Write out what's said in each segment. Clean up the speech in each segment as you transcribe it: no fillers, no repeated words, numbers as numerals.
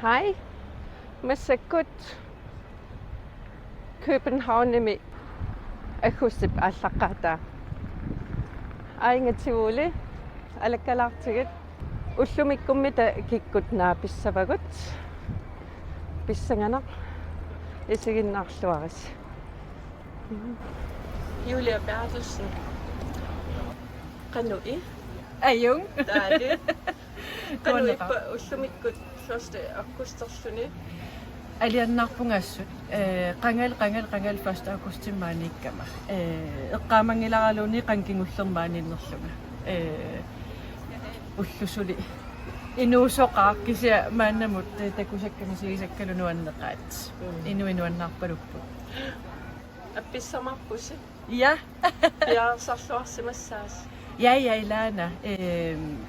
Hej, Masakut Københavnimi Akusip Allaqata Aingativuli Alakkalartigit Ullumikkummita kikkut naapissavagut pissanganaq isiginnaarluaris Julia Bertelsen Qanui Ajung. Taali Qanui ullumikkut første akkusterluni Aliannarpungassut qangal 1. augustimmaaniikkama eqqaamangilaraluni qankingullermaaniinnerlunga ullusuli inuusoqaaq kisia maannamut takusakkama sigisakkalunuanneqaat inuinuannaarpaluppu appissamarpusi ja piarsarluarsimassaas ja ilaana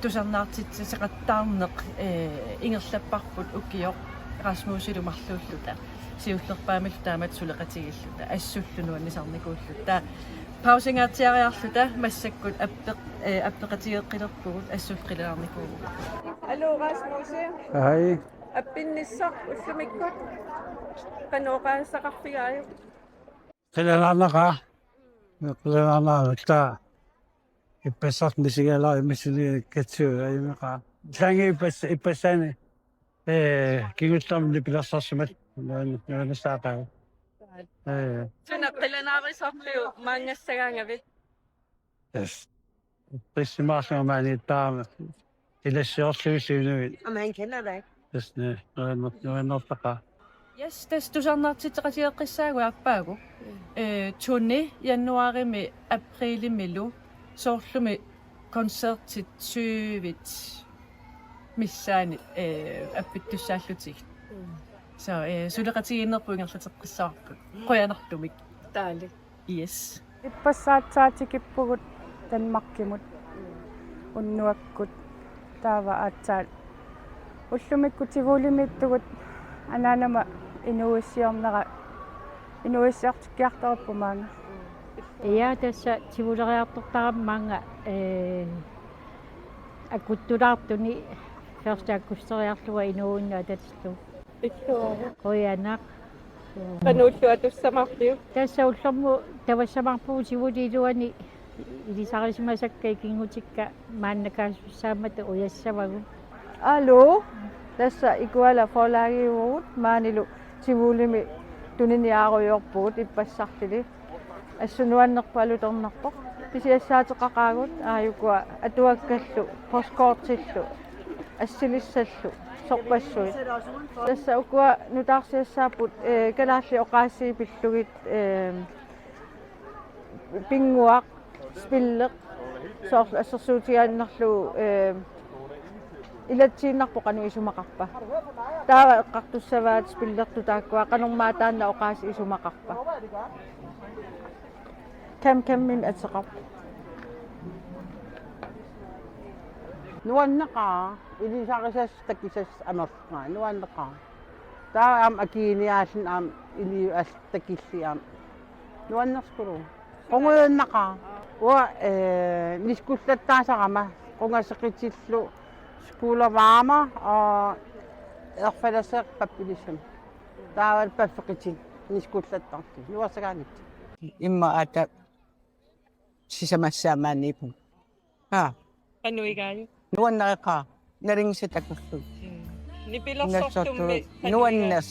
tusarnaartit seqattaarneq ingerlapparput ukioq Rasmusilumarluulluta siullerpaamil taamat suleqatigilluta assullunuannisarnikuulluta pausingaatiariarluta massakkut appeqatigeqqilerpugut assulqilaarnikuugu Hallo Rasmusse Hej. appinnissaq ullumikkut qanuqaassaqarpigaaju Qilanarnaqa. Qilanarnaqa. Ipasaq misigala misili katsu aymaqa. Sangi ipasani. Kingustam lipilassarsimat. Nuanissaqaa. Suna qilanaarisarliu maangassagaangavit Yes. Prissimaarsumaani taama. Ilassiorluusiunuit. Aman kenalak Tasne nuannertaqa. Yes, tas tusarnaartitaqatigeqqissaaguarpaagu tunni januarimi aprilimilu soorlumi konsertit syvit missaani appittussaallutig so suleqatigiinnerpuingerlateqqissaarpu qoyanartumik taali yes Ippassaatsaatikippugut tanmakkimut unnuakkut taava aatsaat ullumikkut sivuulimiittugut anaanama inuissiartikkiartarappumaanga Ja tässä sivuleriartortarammaanga akuttulartuni første augusteriarluga inuunna tatslu qoyanaq qanuullu atussamarliu tässä ullermu tavassamarpuu sivuliluani ilisarisimasakka ikingutikka maannakaasussaamata uyassavagu Allo tässä ikuala forlaagiugut maanilu sivuulimi tuniniaaruyorpugut ippassartili assunuannerpalutornerpoq pisiassaateqaqaagut aayukua atuakkallu postkortillu assilissallu sorpassuit tässä ukua nutaarsiassaapput kalaalli oqaassiipillugit pinguaq spilleq soorlu assersuutigaannerlu ilatsiinnarpoq anu isumaqarpa taava eqqartussavaat spillertu taakkua qanormaataanna oqaasi isumaqarpa kam atseqar Nuannaqa ilisaqisas takisas amerqa nuannaqa taa am akiniaallin am ili as takilliam nuannerskuru qonguyannaqa wa niskullattaasaqama qongaseqitillu skuulervaama erfalaseq pappilisam taaval paffeqitil niskullattarti nuarsagaanit imma ata sisamassaamaanniipu qanuigaaju nuannaqa naringsitakuffu nipilersortummi nuannas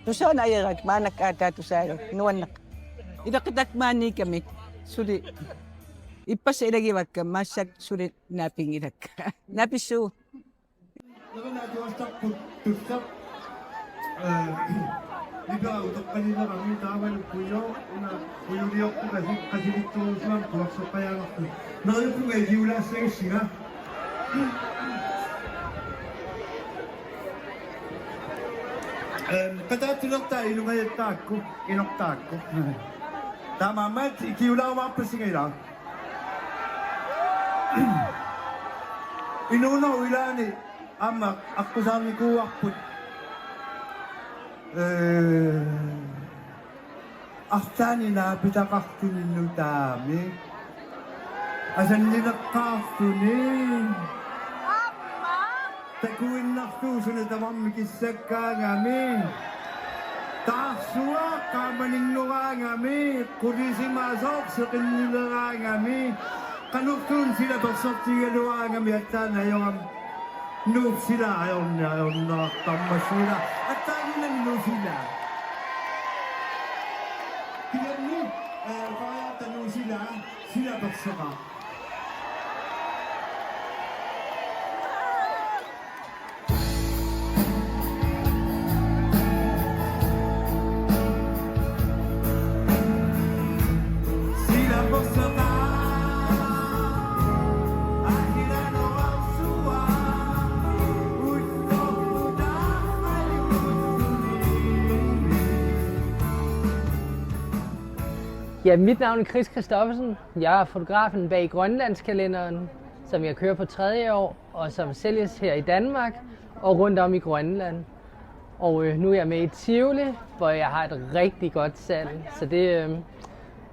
tusaana ayarak maanak ata tusaalo nuannaq ilaqqitakmaanniikamik suli ippasa ilagivakka maassak suli naapingilakka naapissuu Iga utoqqalina qami taamalukkuyo una uyuliortu qasilittuusuam puarsoqqajaanartu neriupunga igiulaassagissina qataattulertaa ilungajattaakku inortaakku taamaammaat ikiulaarumaarpassigailaa inuuna uilaani amma aqusaarnikuuarput Artaanina pitaqartuninnu taami asannileqqaartuni takuin naktusun na tamam mikisaka ngami. Taksua kamaning nunga ngami, kudisi masok sa kanila ngami. Kanuktun sila baksok siya nunga ngami at na yung noob sila, ayaw na tamas sila. At tayo na noob sila. Kaya mo, kaya tanong sila baksok ka. Ja, mit navn er Chris Christoffersen. Jeg er fotografen bag Grønlandskalenderen, som jeg kører på 3. år, og som sælges her i Danmark og rundt om i Grønland. Og nu er jeg med i Tivoli, hvor jeg har et rigtig godt salg. Så jeg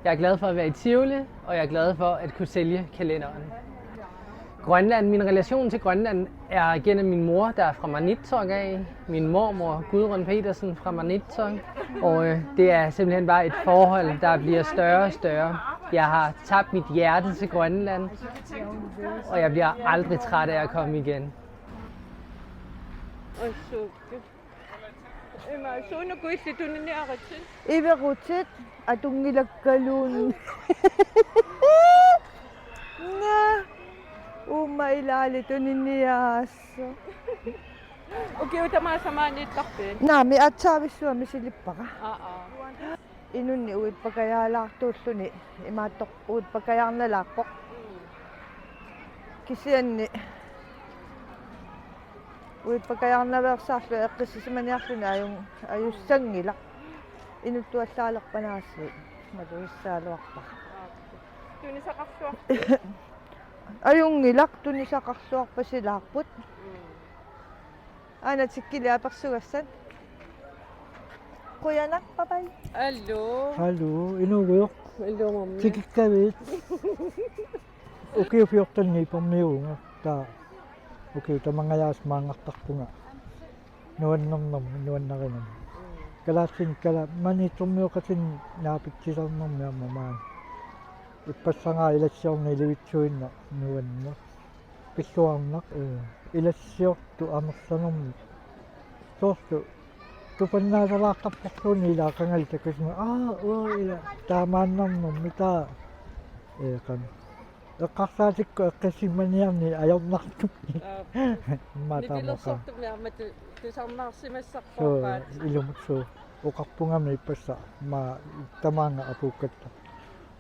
er glad for at være i Tivoli, og jeg er glad for at kunne sælge kalenderen. Grønland, min relation til Grønland er gennem min mor, der er fra Maniitsoq af. Min mormor, Gudrun Petersen fra Maniitsoq. Og det er simpelthen bare et forhold, der bliver større og større. Jeg har tabt mit hjerte til Grønland, og jeg bliver aldrig træt af at komme igen. Ibe rutit atungilagkalun. Na. Umailali to niniyas. Okay, utama sa manit takpin. Nami at sabi suwa misilip pa ka. Oo. Inun ni uwid pagkayalak to ni imatok uwid pagkayang nalakok. Kasi yan ni uwid pagkayang nalaksaslo kasi sa manyak na ayos sangilak. Inutuwa salak pa nasi. Madulis salak pa. Tuni sa kapswak. Ayong ngilak to ni sa kaksuak pa si lakpot. Anat si Kiliapak suwasan. Kuya nak, papay. Hello. Halo, inugok. Hello, mami. Sige kawit. Okay, fiyok tan ni pamiyo nga. Ta. Okay, ta mga yas mga takpo nga. Nuwan na rin. Kalasin kala, manitom yo kasi napit sila ng maman. Ipasa nga ilasyon na iliwitsuin na nuwan na. Pisuang na, ilasyon to amak sa nung. So, to panaralakap ako nila kangal sa kasi ila, tama nung mita. Kan. Kakasasik ko kasi maniyam ni ayaw na ito. Mata mo ka. So, ilumutso. Ukak po nga may pasa, tama nga apukat.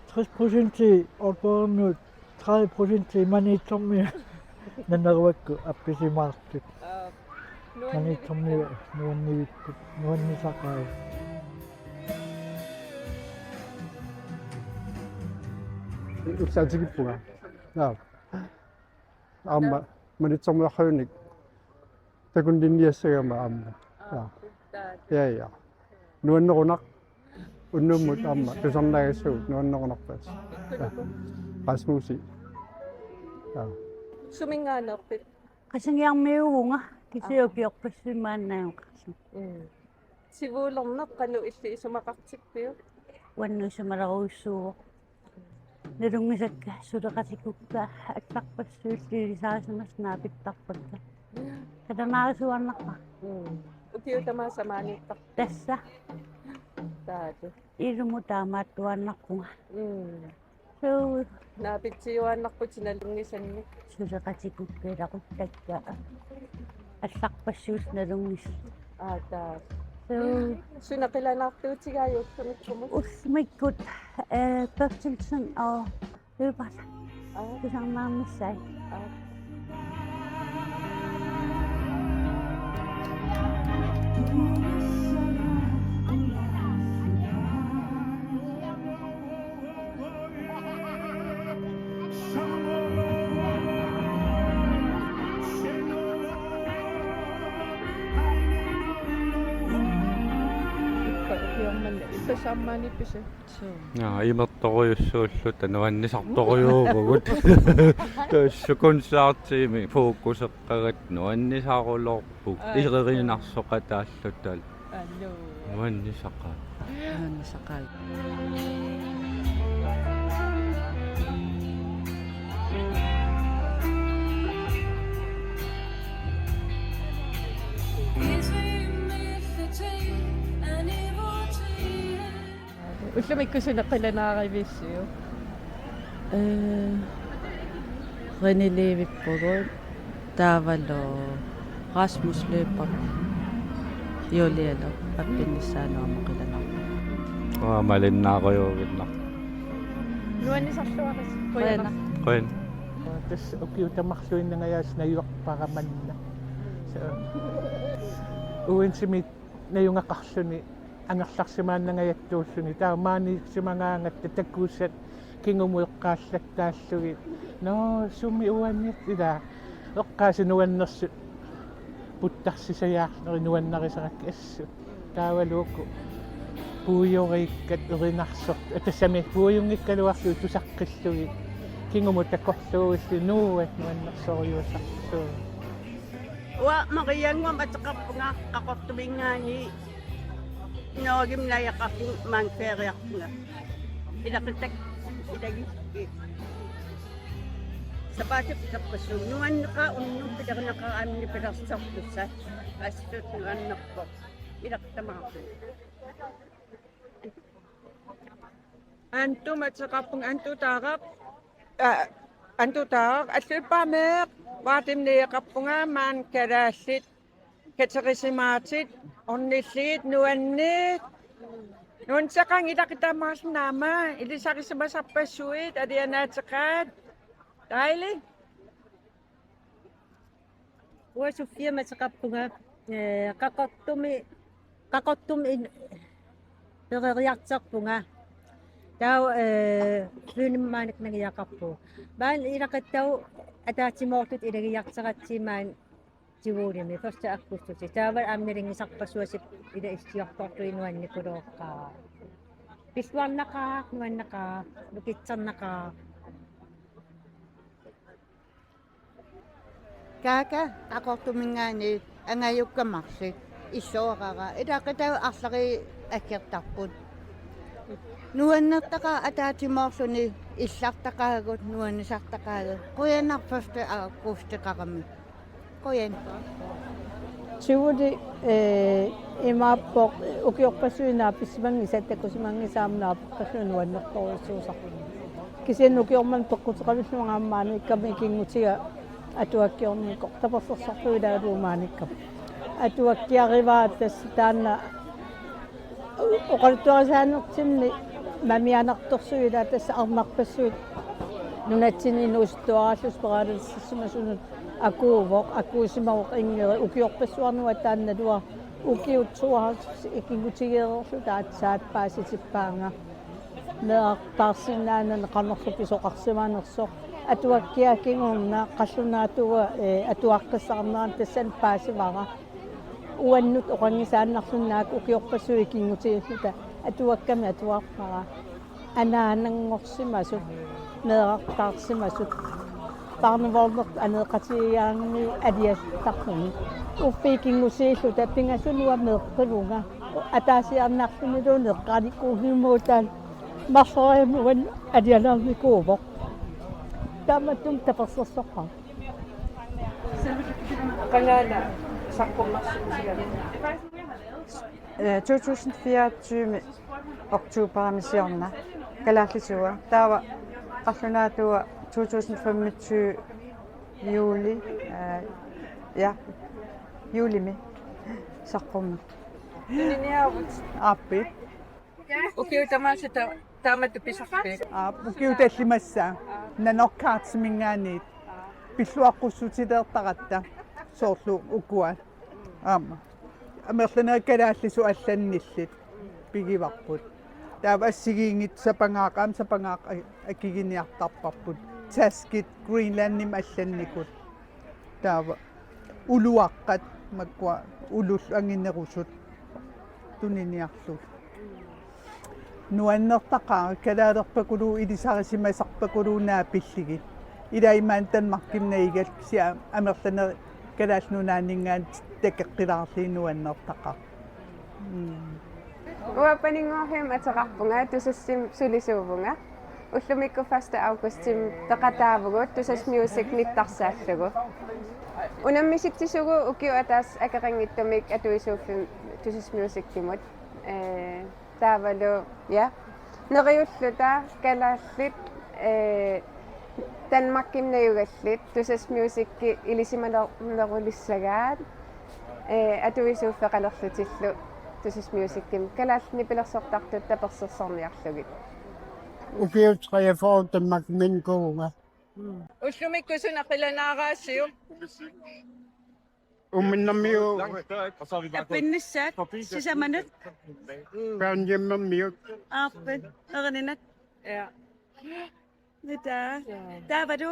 30% 얼마면 4% 많이 좀면 나나고 앞에서 마스크 많이 좀면 노니 사카이 Usajigi puga. Ja. Amma Maniitsoq khönik. Takundin dia segama amma. Ja. Nuan nonak unumut amma tusandai su nuan nonak pas. Pas musi. Ja. Suminganap. Kasi yang may nga, kasi yung pasiman na yung kasi. Si Bulong na, kano isi sumakaktsik tayo? Wano siya marauso. Narungisat ka, suda kasi kuka, at takpas susi sa mas napit takpas ka. Kada nakasuan na ka. Ukiyo tama sa manit tak. Tesa, Dati. iro mo tama tuwan na ko nga. So, Napit siyo anak ko, sinalungisan mo. suda kasi kuka, ako tagka. At takpas susi narungis. Dati. So nakilanak tayo sigayo, sumit ko mo. My God, perfection of the bata. Isang mamisay. Yung maliit. писааммаани писа. имерториуссууллута нуаннисарторюувгут тассукунсаартиими фокусеққарат нуаннисаарулоорпук илереринарсоқатааллутал нуаннисақа Уллумиккусунеққиланааривиссиу. René Levippogot, Tavalo, Rasmus Løber, Jolielo, Pappinisano, Makilano. маалиннаариугинна Нуаннисарлуарис кояна. qoin тас укиутамарлуиннагаяас наюарпараманна уинсимит наюнгақарлуни ангерларсимааннагаяттууссуни таа маани симангаангатта таккууссат кингумуэққааллаттааллуги но сумми уаннит ила эққаасинуаннерсут путтарсисаяарлери нуаннарисаракки ассу таавалуукку пуйориккат эринарсорт атассами пуйунгиккалуарлу тусаққиллуги кингуму таккорлууисси нууат нуаннерсориусартуу Уа мариангуам атеқарпунга қақортумингаани ноогим лаяқарпун маанфериарпунга илақитак илаги сапаатип таппасу нуаннеқа уннум пилернеқараамни пилерсартусса ассут нуаннерпо илақтамаарту антуматеқарпун антутаарап аллупаамеэқ ваатимниеқарпунгаамаан калааллит катерисимаатит орниллиит нуанниит нуансақаан илақитаамаарлнаама илисарисимасарпассуит алианаатеқаат тайли Уасуффия матеқарпунга қақортум перериартарпунга тау фюниммааник нагиақарпу баан илақаттау атаатимоортут илагиартаратсимаан тивуулими ферста аккустути таавал аамнилингисарпассуасип ила истиортортуинуанникулооққаа писварнақаа нуаннақаа нукитсарнақаа Kaka aqortumingaani angayukkamarsi issooqara ilaqitau arlari akkertarput nuannertaqa ataatimoorluni illartaqaagut nuanisartaqaagut quyanarpaste aquusteqarami quyan Чивуди имааппоқ укиорпассуинаа писсимангисаттаккусимангисаамнааппассуин нуаннерторуссуусарпу кисиан укиорман тоққутеқалуссуангааммаани икками икингутига атуаккиорникоқ тапассерсарпуилааруумааниккап атуаккиариваатас таанна оқалтуарисаанертинни мамианарторсуила тасса арнарпассуит нунатсини нуустуараллус пераалиссимасунут акуувоқ акуусимаоқ ингери укиорпассуарнуа таанналуа укиутсуарс икингутигеерерлу таатсааппааситиппаанга неартаарсинаанан қаннерлу писоқарсимаанерсоқ атуаккиакингорна қаллунаатуга атуаққиссаарнеран тассан паасивара уаннут оқангисааннарлуннаак укиорпассуи кингутигиллута атуакками атуарпара анаанангорсимасут неэртаарсимасут парневорнерт анеэқатигиаарни алиастарнуни уффикингусииллута пингасунуа меэққилунга атаасиарнарлунилу неққаликкуухимуутаан марсориамуан алиалаарникуувоқ таматум тапассерсоққа Qangana saqqummарсуусига 2024 oktobermisiorna kalaarlisuga taava qarlunaatuga 2025 juli julimi saqqumma нинниавут аппи укиутамаасата таамату писарпи укиуталлимассаа наноркаартимингаанит пиллуаққуссутилеэртаратта соорлу укуа аама амерланаа калааллису алланниллит пигиварпут таава ассигиингит сапангаақ акигиниартарпарпут таскит гринландним алланникут таава улуаққат маккуа улул ангиннерусут туниниарлут nuannertaqa kalaalerpakulu ilisarisimasarpakulunaapilligi ilaimaantan markimnaigal sia amerlana kalaalnunaanningaan takeqqilaarli nuannertaqa Uapaningohim ataqarpunga tusassim sulisuuvunga. Ullumikku 1. Augustim taqataavugut tusas music nittarsaallugу. Unammisitsisugu ukiu atas akaqangittumik atuisuuffim tusas music timut. Taavalu ja. Neriulluta kalaallit Danmarkimnayugallit tusas music ilisimanerulissagaat. Atuisuuffeqalerlutillu tusas musickim kalaalni pilersortartut tapersersorniarlugit. Ukiutsqayafoon tammakminkuunga. Ullumikku sunaqilanaaraasiu. Umminnammiu Appinnissat sisamanut qaanjimmermiut aappit erinat. Ja. Mitä? Taavadu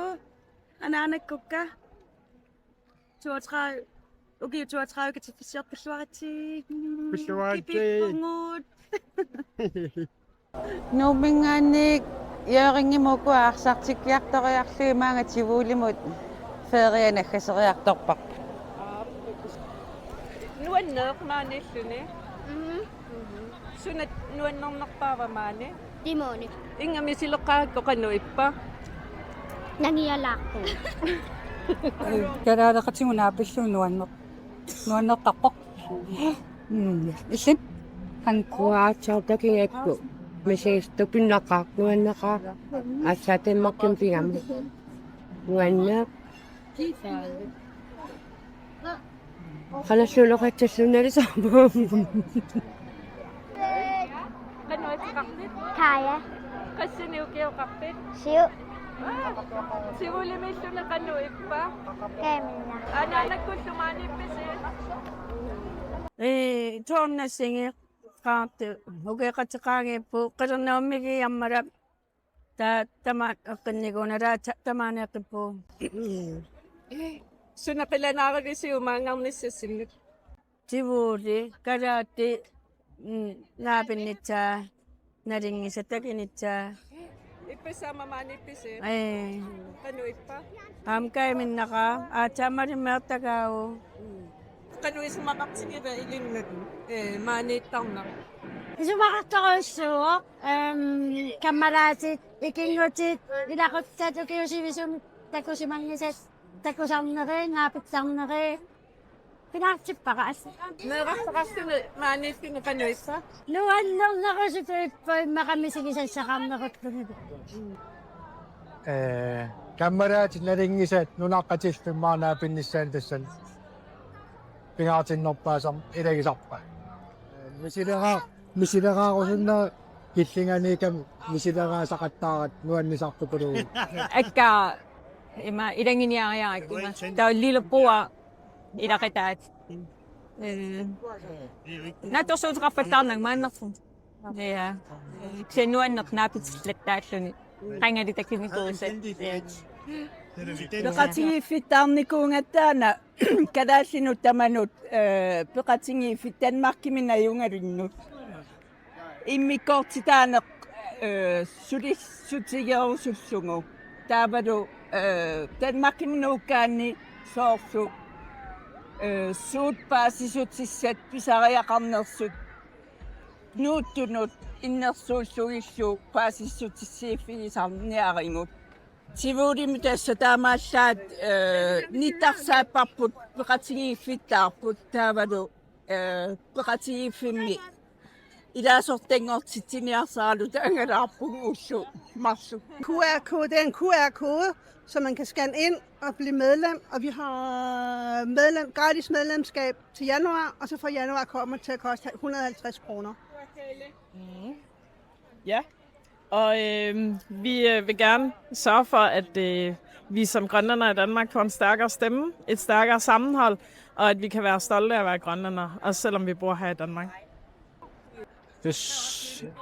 anaanakkukka 32 ukiu 32 katifisserpilluaritsi. Kipippungut. Nuumingaannik yaaqingimuku aarsartikkiartoriarluimaanga tivuulimut feerianakhaseriartorpaq. Nuanneq maanilluni. Sunat nuannernerpaavamaani. Timoni. Ingamisilaqaakko qanuippa. Nangialaaqku. Kalaalaqatimunaapillu nuannertarpoq. Isip Hankuaatsautakiakku misiistupinнaqaaqnuannaqaa ассаатэммарким пигамми нуаннаа ханассуулоқатсассуналисармаа Qanuipqarpit. Kaya. Qassiniukiuqarpit. Siu. Sivulimilluni qanuippa. Kemina. Anaanakkullumaanippisi. Tuornassingi qaartu ugeqatiqaagippu qilernaumigi ammara ta tama aqinnigunara tamaaneqippu Sunaqilanaaragisiumaangarnissassimnut. tivuuli kalaati naapinnitsaa naringisatakinitsaa Ippisaamamaanippisi. Qanuippa. amkaiminnaqa aatsaamarimeertagaagu Qanuismaqartigiva ilinnut maaniittarnaq. Isumaqartoruissuuq kammalaatit ikingutit ilaquttat ukiusivisum takusimangisat takusarneri naapitsarneri pinaartippaqaas Neerartaqarluni maaniittuni qanuippa. nuannernerusutuppai maqamisigisassaqarnerutluni Kammaraatit naringisat nunaqqatillumaanaapinnissaан tassan pingaartinnerpaasam ilagisarpa. Misileraarusunna killinganikam misileraasaqqattaarat nuannisartupulu. Akka ima ilanginiariarakima taulliluppua ilaqitaat natorsuutqarpattarnak maannerfu ja senuanneq naapitsillatааллуни qangalitakkimikuusat Peqatingiiffittarnikuungattaana kalaallinut tamanut peqatingiiffit Danmarkiminajungalunnut immikkoortitaaneq sulissutigerisussungu taavalu Danmarkiminukkaanni soorsu suut paasisutissat pisariaqarnersut nuuttunut innersuullugissu paasissutissiiffigisarniaringut tivuulimut assa taamaallaat nittarsaapparput peqatingiiffittarput taavalu peqatingiiffimmi ilaasortangortitsiniarsaalu taangalaarpugu ullu marsu. QR-kode, det er en QR-kode, så man kan scanne ind og blive medlem, og vi har gratis medlemskab til januar, og så fra januar kommer til at koste 150 kroner. Ja, og vi vil gerne sørge for, at vi som grønlændere i Danmark får en stærkere stemme, et stærkere sammenhold, og at vi kan være stolte af at være grønlændere, også selvom vi bor her i Danmark.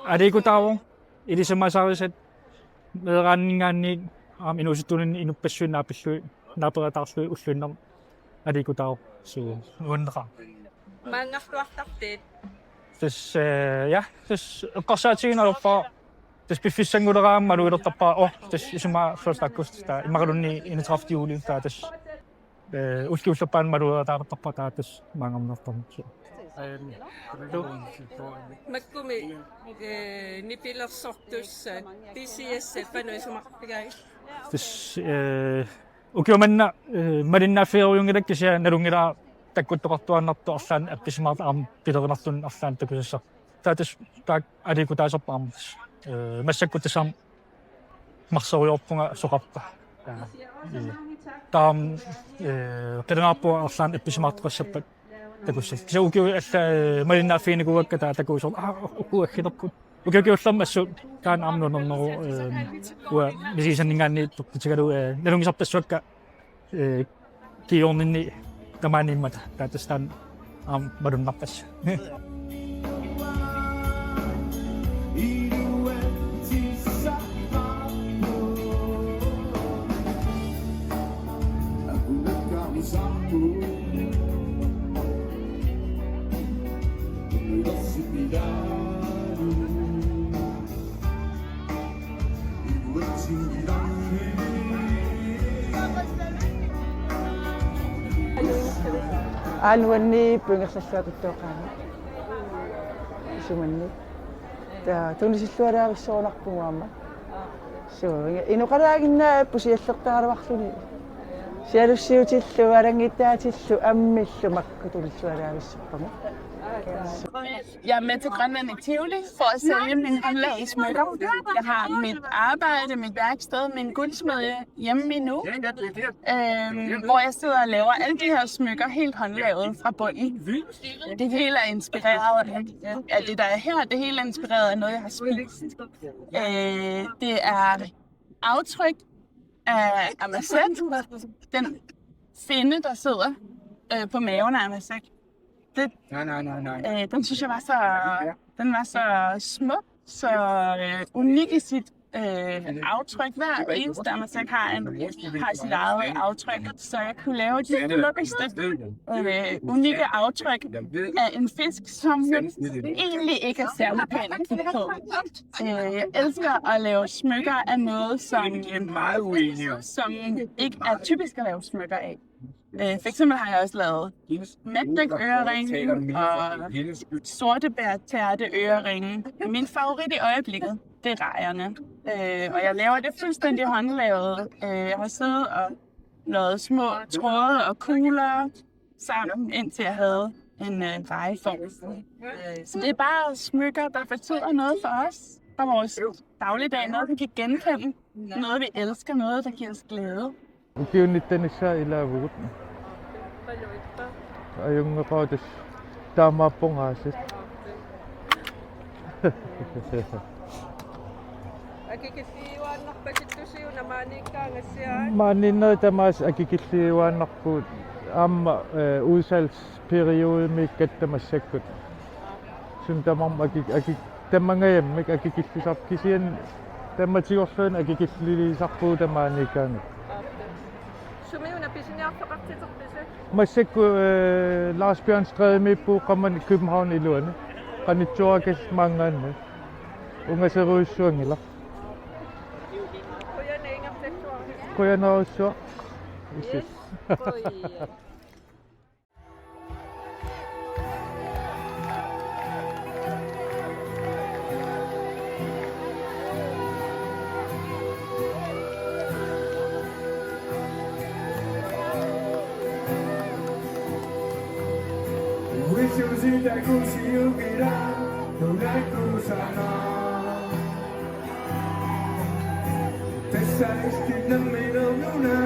Arikutao ilisamasariset meeranningaanni inusittunin inuppassuunnaapillu naaperataarlu ullunnerm arikutao su uunneqa Maangarluartartit Dus ja, dus kassaatsin alpa. Dus befissangularam maluilortarpaa dus isuma 1 August ta imarunni 31 juli ta dus uskiullapaan maluilortartarpa ta dus mangamnertorm. Makkumi nipilersortus PCS panoisumarpigai. Dus ukiumanna malinnaaffioruyungilak kisia nalungila takkuttoqartuannartu arlaan appismaart aam pilerinartun arlaan takusassa. Ta dus ta alikutaasarpaam. Massakkutasam marsoriorpunga soqarpa. Taam qilanaarpu arlaan appismaartuqassappak takussa. Kisa ukiu alla malinnaaffiinikuakka ta takusor ukuaggilerput. Ukiukiullerma assu kaan aamnuunerneru ua misiisanningaanni tuqtikalu nalungisartassuakka kiorninni tamaaniimmata taatastaan aam malunnarpassa. Aluanni pungersalluakuttuoqaani sumanni ta tunnisilluaraarissoonarpungaama so inuqalaaginna pusiallertaraluarluni sialussiutillu alangitaatillu ammillu makkutulissuaraarissorpamu. Jeg er med til Grønland i Tivoli for at sælge mine håndlag i smykker. Jeg har mit arbejde, mit værksted, min guldsmedje hjemme i nu, hvor jeg sidder og laver alle de her smykker helt håndlavet fra bunden. Det hele er inspireret af det, der er her. Det hele er inspireret af noget, jeg har spist. Det er aftryk af Amasek, den finde, der sidder på maven af Amasek. Den synes jeg var så smuk, så unik i sit aftryk. Hver eneste Amasek har sit eget aftryk, så jeg kunne lave de smukkeste unikke aftryk af en fisk, som egentlig ikke er særlig pæn at kigge på. Jeg elsker at lave smykker af noget, som ikke er typisk at lave smykker af. For eksempel har jeg også lavet matdæk-øreringe og sortebær-tærte-øreringe. Min favorit i øjeblikket, det er rejerne. Og jeg laver det fuldstændig håndlavet. Jeg har siddet og lavet små tråde og kugler sammen, indtil jeg havde en rejeform. Så det er bare smykker, der betyder noget for os. For vores dagligdag, noget vi kan genkende, noget vi elsker, noget der giver os glæde. Ukiunnittanissa ilaavut. Ayungeqatus taamaappungaasat. Akikilliuaannarpasittusiu namaanikkaangassiaan. Maaninner tamaas akikilliuaannarpuut aamma udsalgsperiode mikkattamassakkut. Sun tamam tammangayamik akikillisarkisian tammatiorluun akikillisarpuu tamaanikkaangat. Sumiuna pisiniartoqartiterpisi. Massakku Lars Bjørn Strædemippu qamman København i Luane. Qanitsuakas mangaanne. Ungaseruissuangila. Kuyanaussua. Yes. Wissusita kusiukira, tunakusana. Tessa istinna minununa,